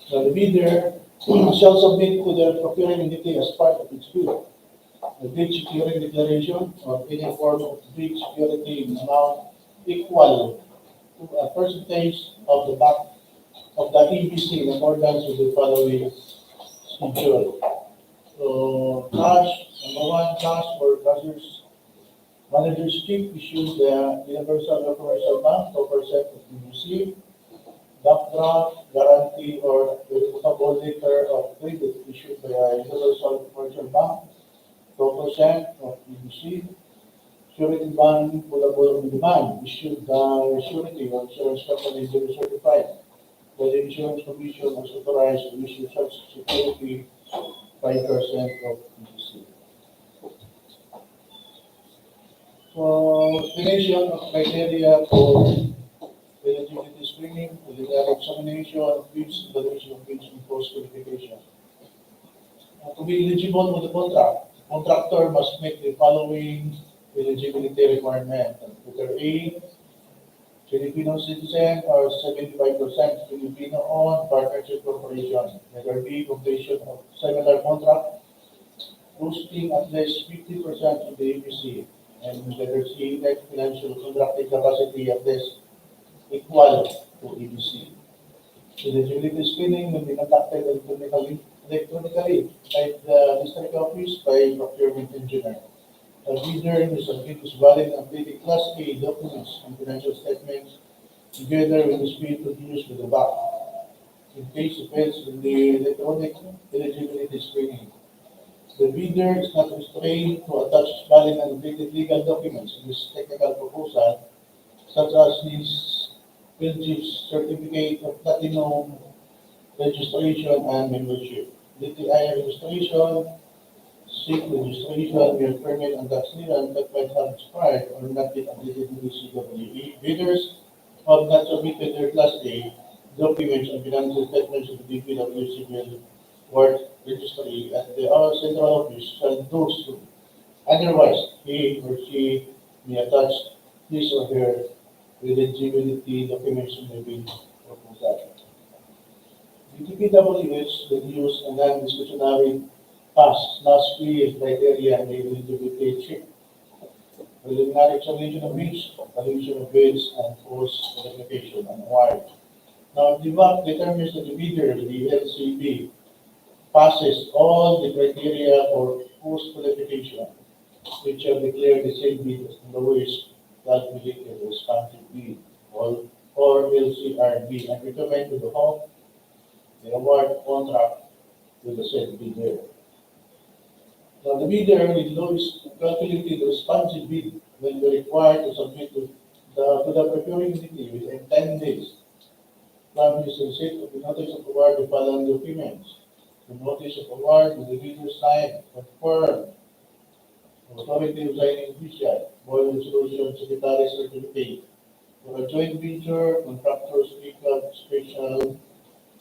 So the bidder shall submit to the procuring entity as part of its bid a bid securing declaration or any form of bid security in amount equal to a percentage of the back of the EBC in accordance with the following schedule. So cash, number one, cash or manager's check issued the Universal or Commercial Bank, 2% of EBC. Backdraft, guarantee, or irrevocable letter of credit issued by a Universal Commercial Bank, 2% of EBC. Surety bond pullable on demand issued by surety or insurance company duly certified by the Insurance Commission was authorized to issue such security 5% of EBC. So, explanation of criteria for eligibility screening, preliminary examination of bids, evaluation of bids, and post-qualification. To be eligible for the contract, the contractor must meet the following eligibility requirement. Letter A, Filipino citizen or 75% Filipino-owned partnership corporation. Letter B, completion of similar contract, boosting at least 50% of the EPC. And letter C, net financial contracting capacity at least equal to EPC. Eligibility screening will be conducted electronically by the district office by procurement engineer. A bidder who submits valid and updated Class A documents and financial statements together with the speed produced with the back. In case it fails in the electronic eligibility screening, the bidder is not restrained to attach valid and updated legal documents in this technical proposal, such as his Linkages certificate of platinum registration and membership, DTI registration, SIC registration, your permit and tax clearance that might have expired or not yet updated in the CWA. Bidders have not submitted their Class A documents and financial statements to the DPWH Bohol registry at the central office shall do so. Otherwise, he or she may attach his or her eligibility documents in the bid proposal. The DPWH will use a non-discretionary pass/fail criteria and eligibility check. Preliminary examination of bids, evaluation of bids, and post-qualification and award. Now, the VAC determines that the bidder, the LCB, passes all the criteria for post-qualification, which shall declare the same bid as the lowest calculated responsive bid, or LCRB, and recommend to the home the award contract to the said bidder. Now, the bidder with lowest calculated responsive bid will be required to submit to the procuring entity within 10 days from his receipt of the notice of award the following documents. The notice of award with the bidder signed, confirmed, authority of signing official, Bohol Resolution Secretary Certificate, for a joint venture, contractors, special,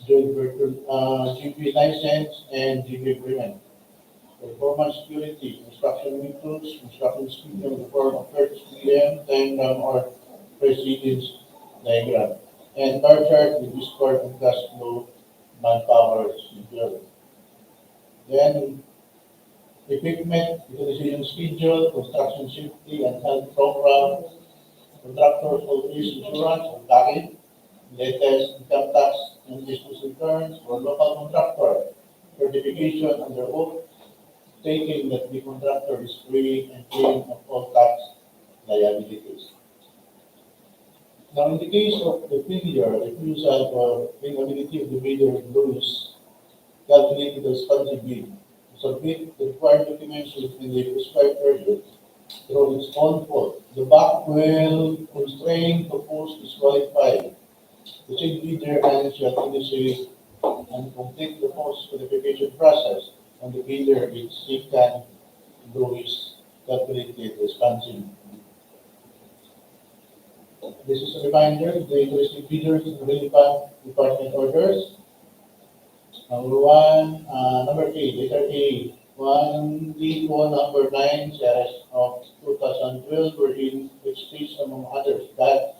joint virtual, GP license, and GP agreement. Performance security, construction methods, construction scheme in the form of first PM, diagram, or precedence diagram, and bar chart with discord and cash flow manpower schedule. Then, equipment, utilization schedule, construction safety and health program, contractors always insurance or tagging, latest income tax and business returns for local contractor, certification under oath, stating that the contractor is free and clean of all tax liabilities. Now, in the case of the failure, refusal, or inability of the bidder to lose calculated responsive bid to submit the required documents within the prescribed period through its own fault, the BAC will constrain to post-disqualify the said bidder and shall initiate and complete the post-qualification process on the bidder which he can do his calculated responsibly. This is a reminder, the interested bidders in the relevant department orders. Number A, letter A, 1D1 number 9, series of 2012, wherein it states among others that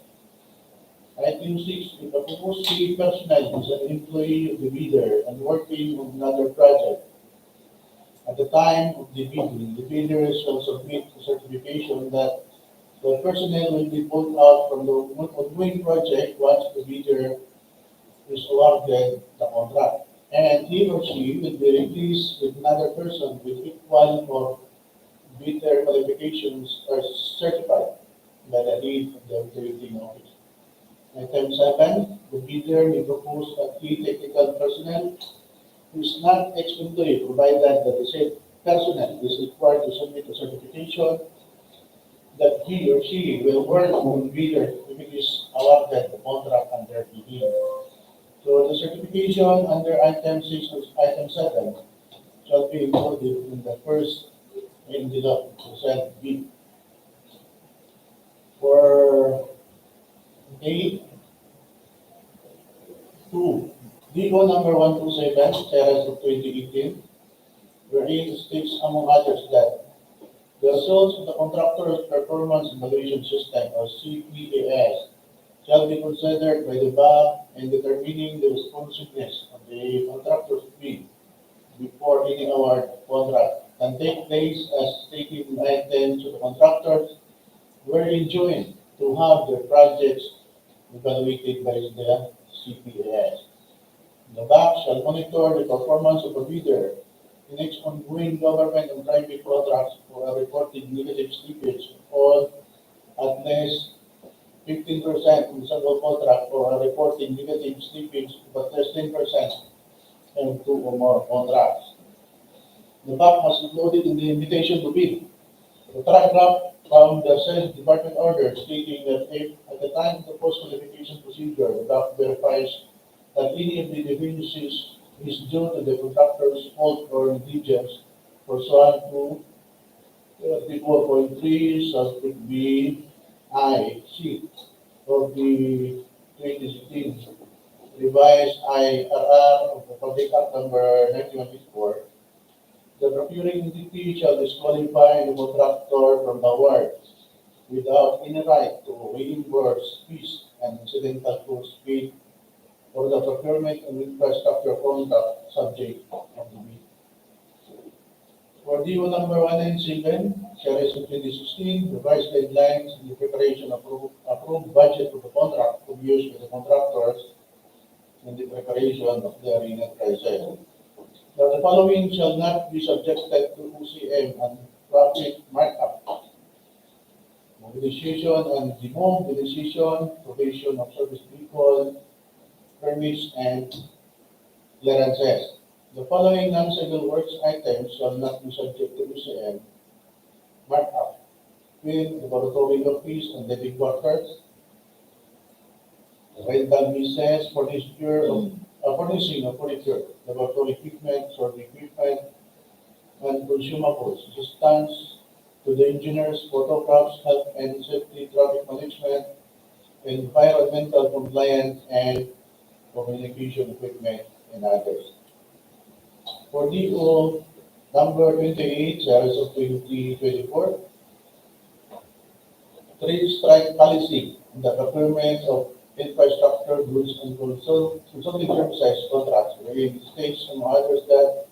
item 6, if a proposed city personnel is an employee of the bidder and working on another project, at the time of the bidding, the bidder shall submit a certification that the personnel will be pulled out from the ongoing project once the bidder is awarded the contract. And he or she will be replaced with another person with equal or better qualifications or certified by the head of the bidding office. Item 7, the bidder may propose that key technical personnel who is not ex-employee, provided that the said personnel is required to submit a certification that he or she will work on bidder if it is awarded the contract under bidding. So the certification under item 6 or item 7 shall be included in the first envelope to send bid. For A2, DO number 127, series of 2018, wherein it states among others that the results of the contractor's performance evaluation system or CPAS shall be considered by the BAC in determining the responsiveness of the contractor's bid before any award contract can take place as stated in items of the contractors were enjoined to have their projects evaluated by the CPAS. The BAC shall monitor the performance of a bidder in its ongoing government and private contracts for a reported negative slippage of at least 15% in single contract for a reported negative slippage of at least 10% in 2 or more contracts. The BAC has included in the invitation to bid the paragraph from the said department order stating that if at the time of the post-qualification procedure, the BAC verifies that any of the deficiencies is due to the contractor's fault or negligence pursuant to 34.3 subject B I C of the 2016 revised IRR of the Public Act number 1994, the procuring entity shall disqualify the contractor from the award without any right to reimburse fees and incidental costs paid for the procurement and infrastructure contract subject of the bid. For DO number 197, series of 2016, revised guidelines in the preparation of approved budget for the contract to be used by the contractors in the preparation of the arena prices. Now, the following shall not be subjected to OCM and profit markup: mobilization and demobilization, provision of service vehicle, permits, and clearances. The following non-civil works items shall not be subject to OCM markup: with laboratory office and living quarters, rental leases, furnishing of furniture, laboratory equipment, survey equipment, and consumables, assistance to the engineers, photographs, health and safety, traffic management, environmental compliance, and communication equipment, and others. For DO number 28, series of 2024, trade strike policy in the procurement of infrastructure goods and consulting services contracts, wherein it states among others that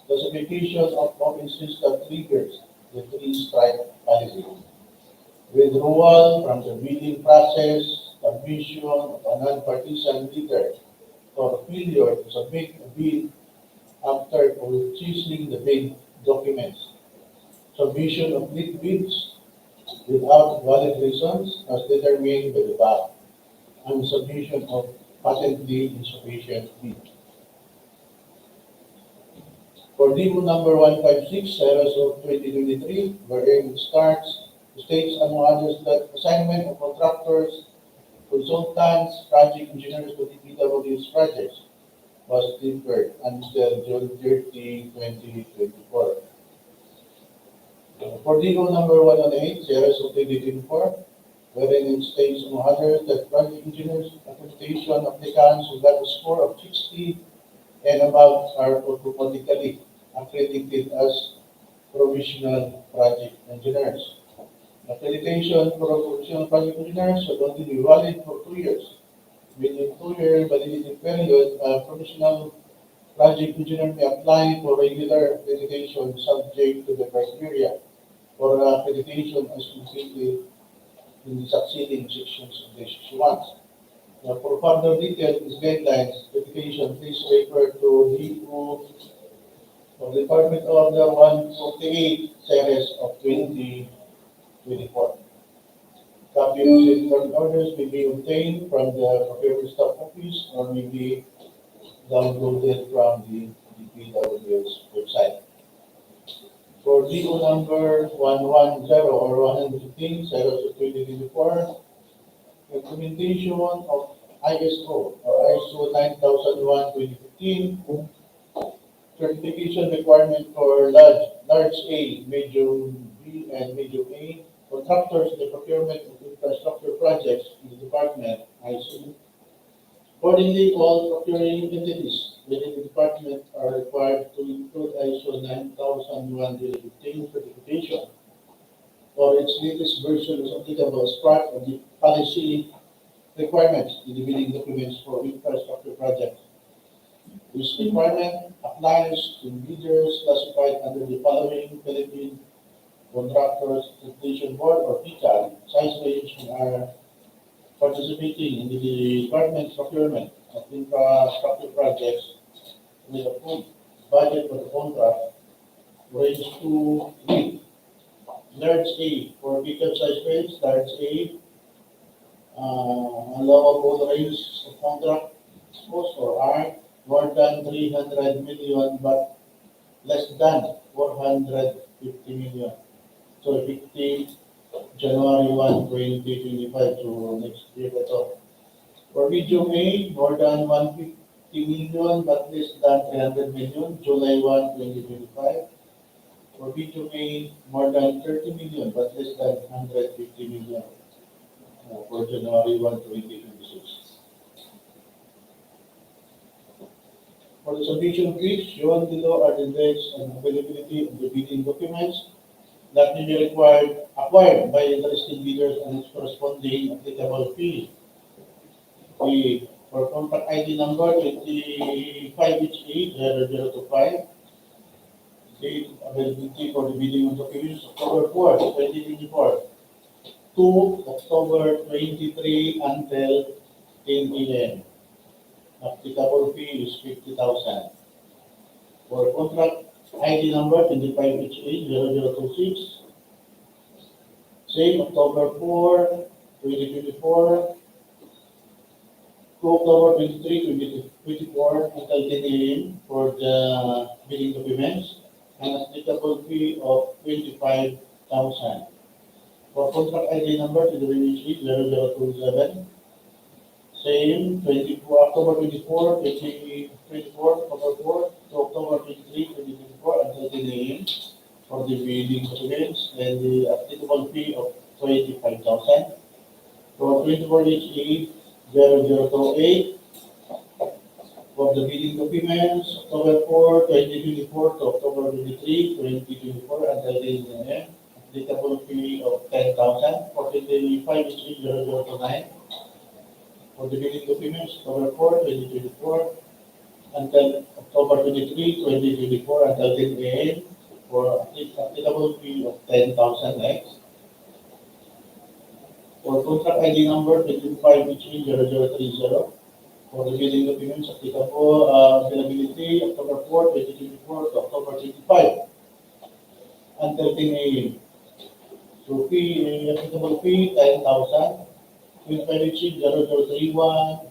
classification of offenses that triggers the trade strike policy: withdrawal from the bidding process, submission of a non-partisan bidder, or failure to submit a bid after purchasing the bid documents, submission of lead bids without valid reasons as determined by the BAC, and submission of patently insufficient bid. For DO number 156, series of 2023, wherein it states among others that assignment of contractors, consultants, project engineers to DPWH projects was deferred until June 30, 2024. For DO number 118, series of 2024, wherein it states among others that project engineers, accreditation applicants who got a score of 60 and above are automatically accredited as provisional project engineers. Accreditation for provisional project engineers should only be valid for 2 years. Within 2-year validity period, a provisional project engineer may apply for regular accreditation subject to the criteria for accreditation as completed in the succeeding sections of the 61. Now, for further detailed guidelines, education, please refer to DEO of Department Order 148 series of 2024. Copy of the current orders may be obtained from the Procurement Staff Office or may be downloaded from the DPWH website. For DO number 110 or 115, series of 2024, implementation of ISO or ISO 9001:2015, certification requirement for large A, medium B, and medium A contractors in the procurement of infrastructure projects in the department, ISO. Accordingly, all procuring entities within the department are required to include ISO 9001:2015 certification or its latest version is applicable as part of the policy requirements in the bidding documents for infrastructure projects. This requirement applies to bidders classified under the following Philippine Contractors Accreditation Board or PICA, size range and are participating in the department's procurement of infrastructure projects with a full budget for the contract range to read. Large A for pickup size range, large A, allowable range of contract cost or R, more than 300 million but less than 450 million. So effective January 1, 2025 to next year. For medium A, more than 150 million but less than 300 million, July 1, 2025. For B2A, more than 30 million but less than 150 million for January 1, 2026. For the submission fees, shown below are the dates and availability of the bidding documents that may be acquired by interested bidders and its corresponding applicable fee. For contract ID number 25HA0025, date availability for the bidding of documents October 4, 2024 to October 23 until 10 a.m. Applicable fee is 50,000. For contract ID number 25HA0026, same October 4, 2024 to October 23, 2024 until 10 a.m. for the bidding documents and applicable fee of 25,000. For contract ID number 2023-0027, same October 24, 2024, October 4 to October 23, 2024 until 10 a.m. for the bidding documents and the applicable fee of 25,000. For 24HA 0028, for the bidding documents, October 4, 2024 to October 23, 2024 until 10 a.m. Applicable fee of 10,000. For 25HA0029, for the bidding documents, October 4, 2024 until October 23, 2024 until 10 a.m. for applicable fee of 10,000 next. For contract ID number 25HA0030, for the bidding documents applicable availability October 4, 2024 to October 25 until 10 a.m. So fee, applicable fee 10,000. 25HA0031,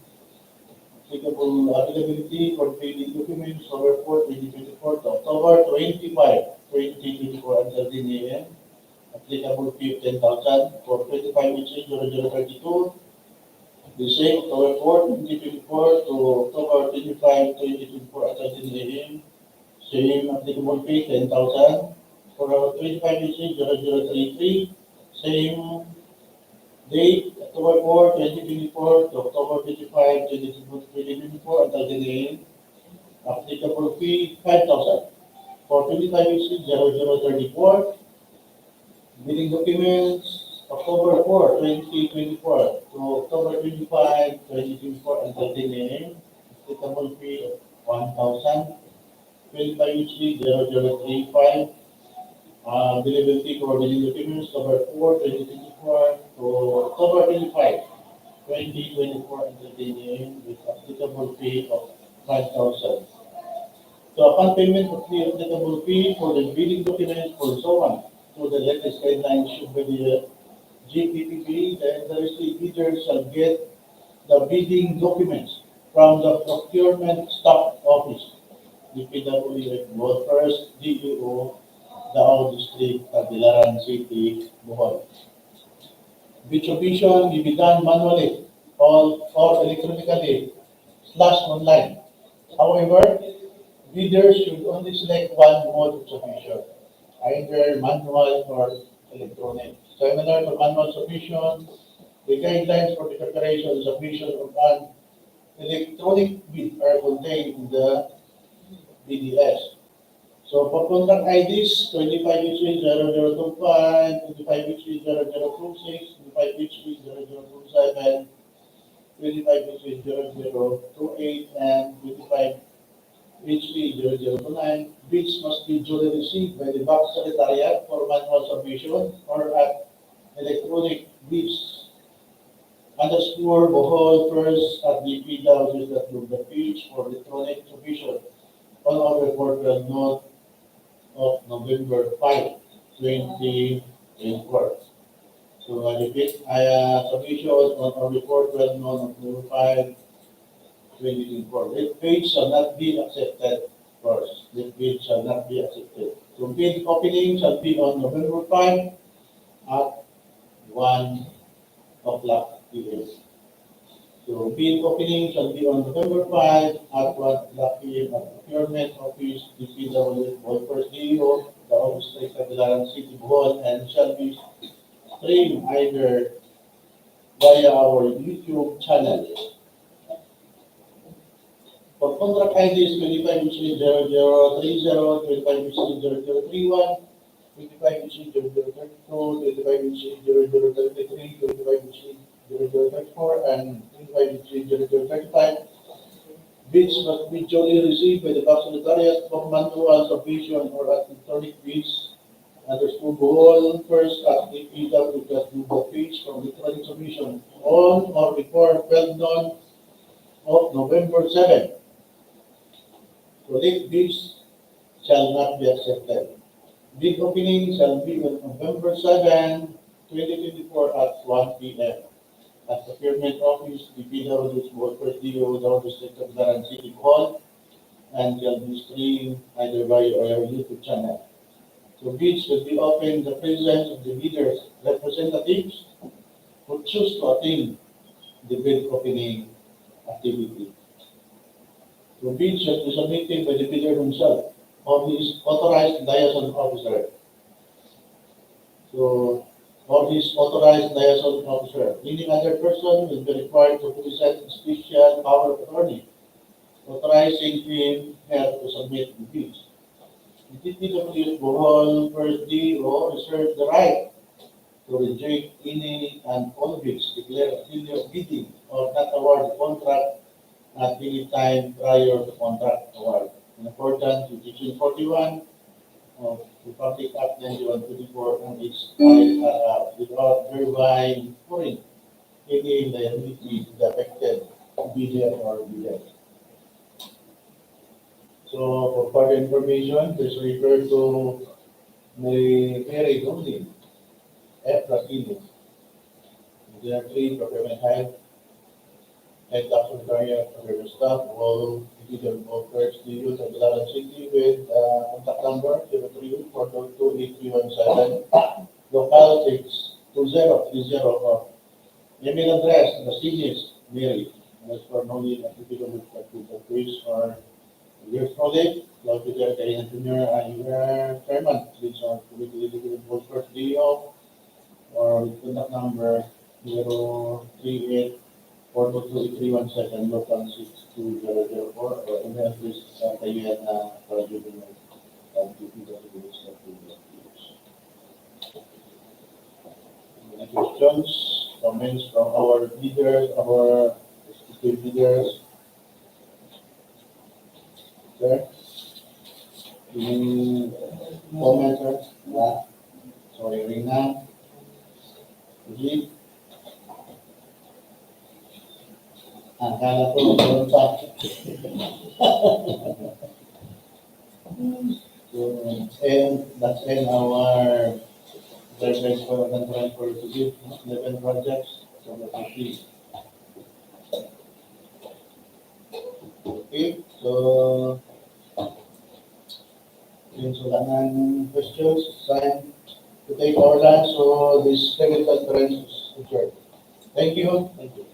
applicable availability for bidding documents October 4, 2024 to October 25, 2024 until 10 a.m. Applicable fee of 10,000. For 25HA0032, the same October 4, 2024 to October 25, 2024 until 10 a.m. Same applicable fee 10,000. for our 25-0033, same date, October 4, 2024 to October 25, 2024, until the name, applicable fee 5,000. For 25-0034, bidding documents, October 4, 2024 to October 25, 2024, until the name, applicable fee of 1,000. 25-0035, delivery for bidding documents, October 4, 2024 to October 25, 2024, until the name, with applicable fee of 5,000. So upon payment of the applicable fee for the bidding documents for so on, to the latest guidelines issued by the GPPB, the interested bidders shall get the bidding documents from the Procurement Staff Office, DPWH Bohol First, DEO, Davao District, Tagbilaran City, Bohol. Bid submission will be done manually or electronically / online. However, bidders should only select one mode of submission, either manual or electronic. Similar to manual submission, the guidelines for the preparation and submission of an electronic bid are contained in the BDS. So for contract IDs, 25-0025, 25-0026, 25-0027, 25-0028, and 25-0029, bids must be duly received by the Bank Secretariat for manual submission or at electronic bids. Underscore Bohol first at DPWH.page for electronic submission on our portal note of November 5, 2024. So I repeat, submission on our report note of November 5, 2024. This page shall not be accepted first. This page shall not be accepted. So bid opening shall be on November 5 at 1 o'clock p.m. So bid opening shall be on November 5 at 1 o'clock p.m. at Procurement Office, DPWH Bohol First DEO, Davao District, Tagbilaran City, Bohol, and shall be streamed either via our YouTube channel. For contract IDs 25-0030, 25-0031, 25-0032, 25-0033, 25-0034, and 25-0035, bids must be duly received by the Bank Secretariat for manual submission or electronic bids underscore Bohol first at DPWH.page for electronic submission on or before 12 noon of November 7. So late bids shall not be accepted. Bid opening shall be on November 7, 2024 at 1 p.m. at Procurement Office, DPWH Bohol First DEO, Davao District, Tagbilaran City, Bohol, and shall be streamed either via our YouTube channel. So bids will be open in the presence of the bidders' representatives who choose to attend the bid opening activity. So bids shall be submitted by the bidder himself or his authorized liaison officer. So, or his authorized liaison officer. Any other person will be required to present special power of attorney, authorizing him to submit the bids. The DPWH Bohol First DEO reserves the right to reject any and all bids, declare a failure of bidding, or not award the contract at any time prior to contract award. In accordance with Section 41 of the Public Act 9124 and its IRR, without thereby incurring any liability to the affected bidder or bidder. So for further information, please refer to Mary Gomlin, F. Rakino, Directory, Procurement Head, Head Doctor Career, Procurement Staff, all individual brokers, DEO, Tagbilaran City, with contact number 034228317, local 62030, or email address, the seniors, Mary, and as for knowledge, applicable with quiz or your project, Lord Peter Kayan Jr., and your chairman, please on to or contact number 038-422-317 local 62004 or email address kayan na DPWH. Any questions, comments from our leaders, our state leaders? Sir? Any comments, sir? Yeah. Sorry, Rina. Ulit. Akala ko meron pa. So, and that's in our reference for transfer to give 11 projects from the country. Okay, so since wala nang questions, time to take our lunch, so this second conference is adjourned. Thank you. Thank you.